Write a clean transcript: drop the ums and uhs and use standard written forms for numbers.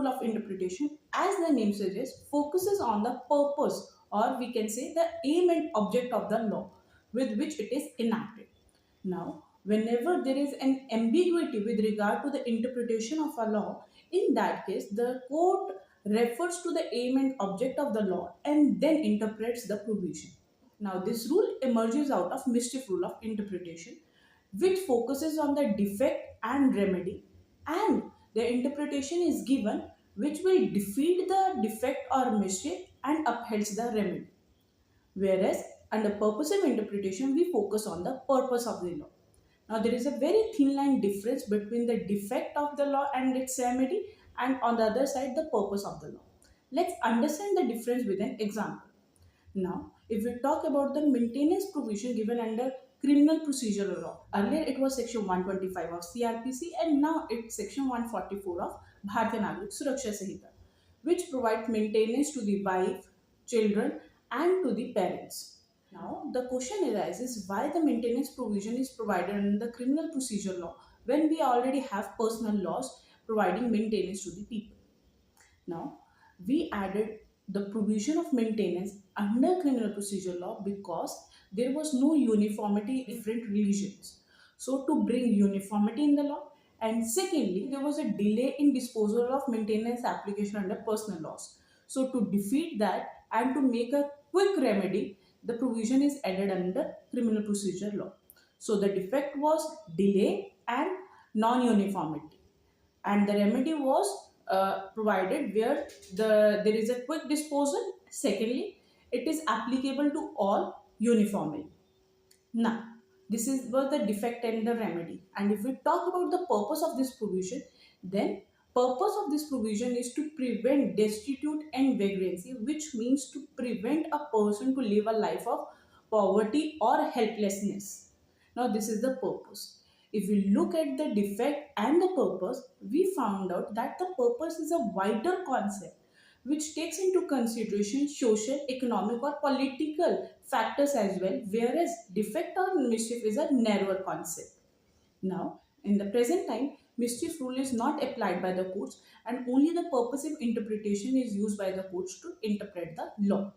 rule of interpretation, as the name suggests, focuses on the purpose, or we can say the aim and object of the law with which it is enacted. Now, whenever there is an ambiguity with regard to the interpretation of a law, in that case, the court refers to the aim and object of the law and then interprets the provision. Now, this rule emerges out of mischief rule of interpretation, which focuses on the defect and remedy, and the interpretation is given which will defeat the defect or mischief and upholds the remedy. Whereas under purposive interpretation, we focus on the purpose of the law. Now, there is a very thin line difference between the defect of the law and its remedy, and on the other side, the purpose of the law. Let's understand the difference with an example. Now, if we talk about the maintenance provision given under criminal procedural law, earlier it was section 125 of CRPC and now it's section 144 of Bharatiya Nagrik Suraksha Sanhita, which provides maintenance to the wife, children and to the parents. Now, the question arises why the maintenance provision is provided in the criminal procedure law when we already have personal laws providing maintenance to the people. Now, we added the provision of maintenance under criminal procedure law because there was no uniformity in different religions. So, to bring uniformity in the law, and secondly, there was a delay in disposal of maintenance application under personal laws. So, to defeat that and to make a quick remedy, the provision is added under criminal procedure law. So, the defect was delay and non-uniformity, and the remedy was provided where there is a quick disposal. Secondly, it is applicable to all uniformly. Now, this is was the defect and the remedy. And if we talk about the purpose of this provision, then purpose of this provision is to prevent destitute and vagrancy, which means to prevent a person to live a life of poverty or helplessness. Now, this is the purpose. If we look at the defect and the purpose, we found out that the purpose is a wider concept which takes into consideration social, economic or political factors as well, whereas defect or mischief is a narrower concept. Now, in the present time, mischief rule is not applied by the courts and only the purposive interpretation is used by the courts to interpret the law.